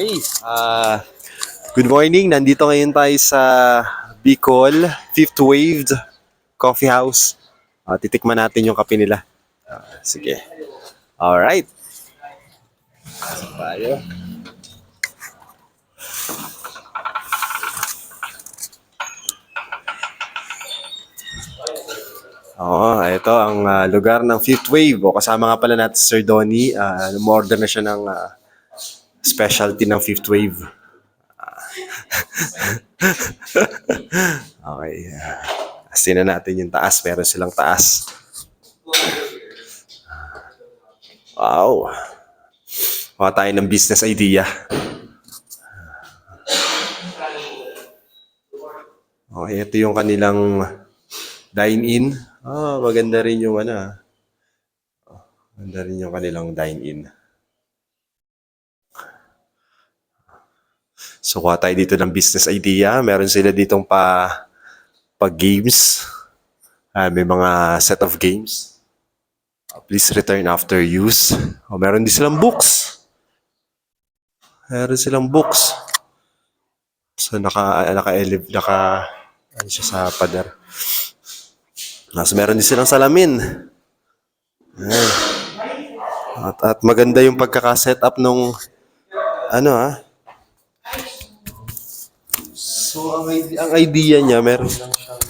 Hey, good morning. Nandito ngayon tayo sa Bicol, Fifth Wave Coffee House. Titikman natin yung kape nila. Sige. Alright. Pasok tayo. Ito ang lugar ng Fifth Wave. Kasama nga pala natin si Sir Donnie. Umorder na siya ng specialty ng Fifth Wave. Okay. Asin na natin yung taas. Meron silang taas. Wow. Kuha tayo ng business idea. Okay, ito yung kanilang dine-in. Maganda rin yung maganda rin yung kanilang dine-in. So, kuha tayo dito ng business idea. Meron sila ditong pag-games. May mga set of games. Please return after use. Meron din silang books. Meron silang books. So, ano siya sa pader. So, meron din silang salamin. At maganda yung pagkaka-setup nung So, ang idea niya, meron lang siyang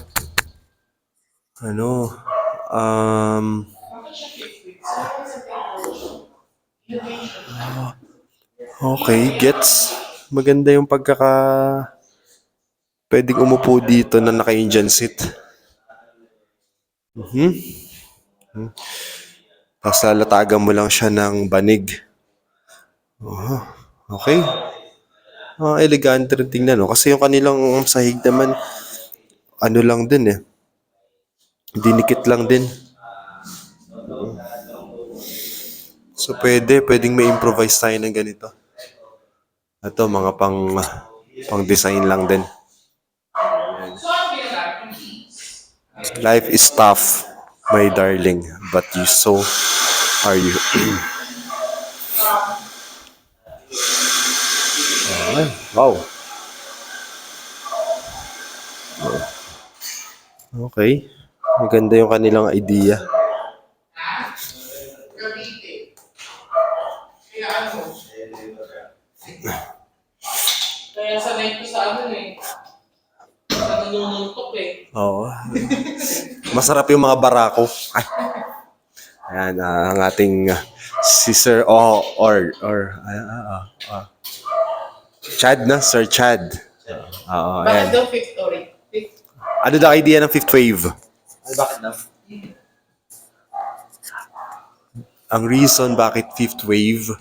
okay, gets. Maganda yung pwedeng umupo dito na naka-Indian seat. Tapos lalatagan mo lang siya ng banig. Okay. Elegante rin tingnan, no? Kasi yung kanilang sahig naman, lang din dinikit lang din. So pwedeng may improvise tayo ng ganito. Ito, mga pang design lang din. Life is tough, my darling, but so are you. Wow. Okay. Maganda yung kanilang idea. Kaya sanay ko sa sa nanununtok Oo. Masarap yung mga barako. Ay. Ayan, ang ating si Sir Chad na, Sir Chad. Bakit daw fifth story? Ano daw idea ng Fifth Wave? Bakit na? Ang reason bakit Fifth Wave?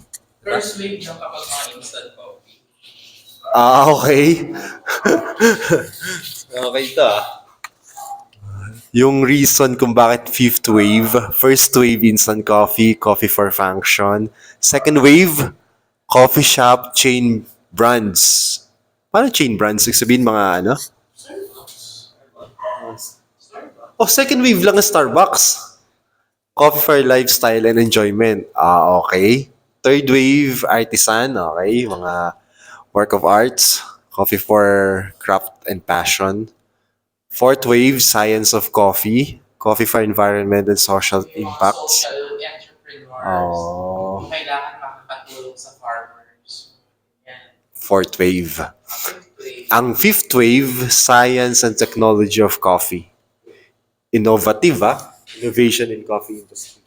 First wave ng kapag mga instant coffee. Okay. Okay ito Yung reason kung bakit Fifth Wave, First Wave instant coffee, coffee for function. Second Wave, coffee shop chain brands. Paano chain brands? Ibig sabihin mga second wave lang ang Starbucks. Coffee for lifestyle and enjoyment. Okay. Third wave, artisan. Okay. Mga work of arts. Coffee for craft and passion. Fourth wave, science of coffee. Coffee for environment and social impacts. Social entrepreneurs. Kailangan makakatulong sa farmers. Yan. Fourth wave. Fifth wave. Ang fifth wave, science and technology of coffee. Innovative, Innovation in coffee industry.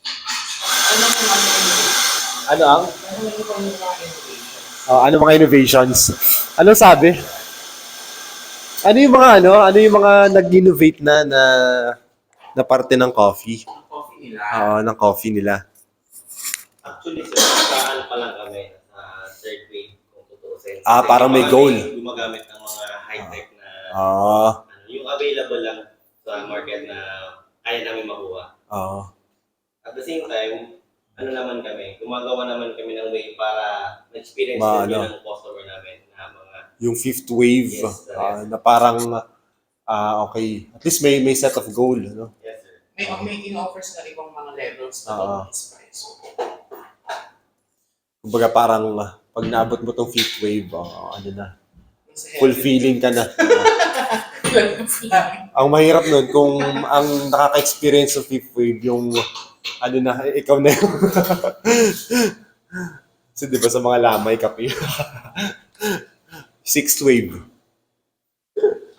Ano mga innovations? Anong sabi? Ano yung mga nag-innovate na parte ng coffee? Ang coffee nila. Ng coffee nila. Actually, sir, saan pa lang kami sa third wave kung tutuusin. Parang may goal. Gumagamit ng mga high-tech na yung available lang sa market na kaya namin makuha. At the same time, naman kami, gumagawa naman kami ng way para na-experience din ng customer namin na mga yung fifth wave, yes, na parang okay, at least may set of goal, Yes, sir. May in-offers na ibang mga levels na espresso. Kumbaga parang Pag naabot mo tong fifth wave, ano na, full feeling ka na. Ang mahirap nun, kung ang nakaka-experience ng fifth wave, yung, ano na, ikaw na yun. Kasi di ba sa mga lamay kape? Sixth wave.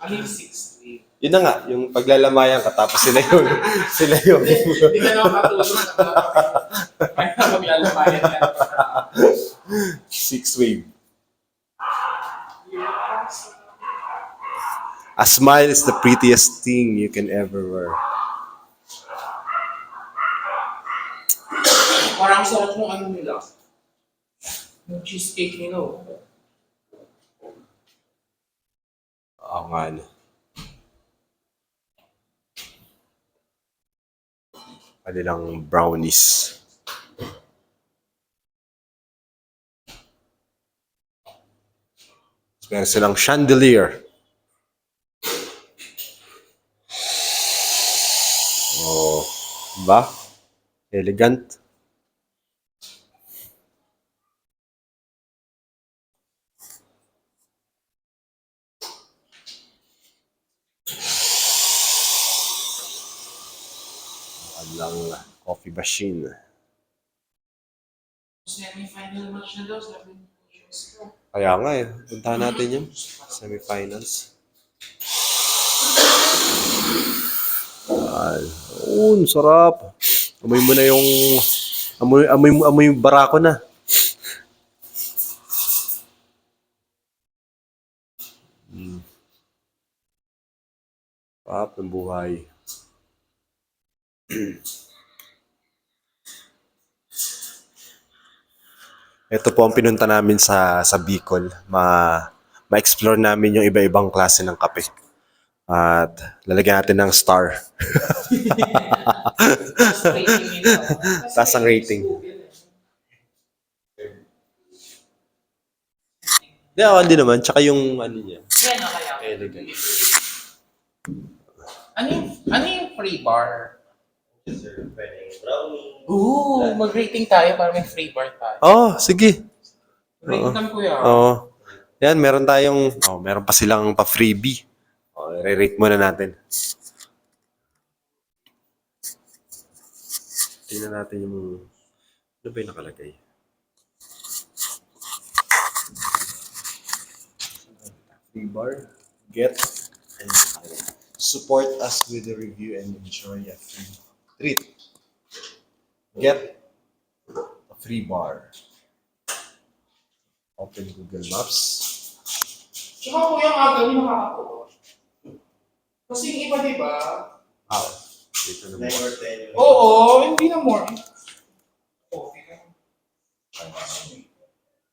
Ano yung 60? Yun na nga, yung paglalamayan ka, tapos sila yun. Sila yun. Hindi ka naman matulog sa mga may maglalamayan ka. Sixth wave. A smile is the prettiest thing you can ever wear. Parang sarap ng ano nila. Yung cheesecake nila. Oo nga, ano. Kanilang brownies. Meron silang chandelier. Oh, ba? Elegant. Walang coffee machine. Semi-final match na daw, sabi ni Coach. Kaya nga eh, puntahan natin yun. Semifinals. Sarap. Amoy mo na yung amoy yung barako na. Sarap ng buhay. Ito po ang pinunta namin sa Bicol. Ma-explore namin yung iba-ibang klase ng kape. At lalagyan natin ng star. Tapos rating nila. Taas ang rating. Hindi naman. Tsaka yung ano niya. Yan na kaya. Elegant. Ano yung free bar? Sir, pwedeng brownie. Oo, mag-rating tayo para may free bar tayo. Sige. Rating lang kuya. Yan, meron pa silang pa-freebie. Re-rate muna natin. Tingnan natin yung, ano ba yung nakalagay? Free bar, get, and support us with a review and enjoy a free treat. Get a free bar. Open Google Maps. Tsaka kuya nga gawin nakakatuwa. Kasi yung iba diba? Dito na 9 or 10. Oo, hindi na more. Okay ka.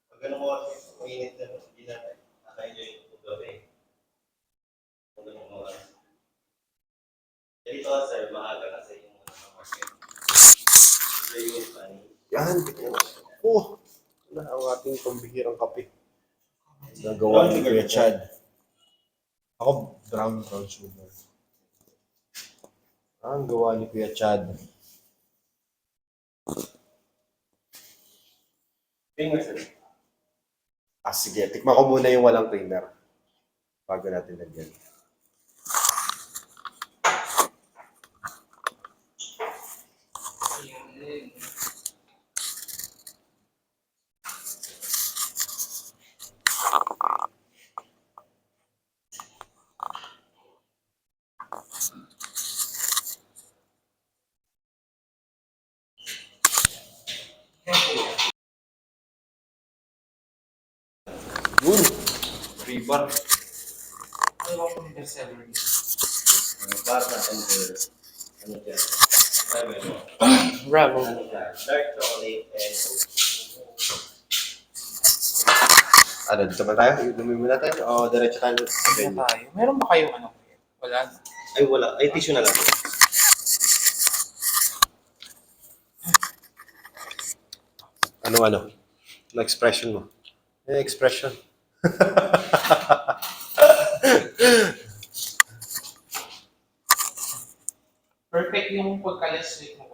Pag ganun mo, mainit na, hindi natin naka-enjoy yung gabi. Kung ganun mo, dito ka sir, maaga kasi yung market. So yung funny. Yan. Wala ang ating pambihirang kape. Nagawa ni Kuya Chad. Ako, brown sugar. Ang gawa ni Kuya Chad. Fingers sir. Sige. Tikman ko muna yung walang creamer. Bago natin lagyan. Yun. Free bar. Ano ba kung may celery? Para natin sir, ano dyan? Bravo. Ano dyan? Dark chocolate and oat. Dito ba tayo? Inumin muna tayo? O, diretso tayo sa venue? Tayo. Meron ba kayong ano? Wala na. Ay wala, ay tissue na lang. Ano? Ano expression mo? Expression. Perfect yung pagkalaswik mo.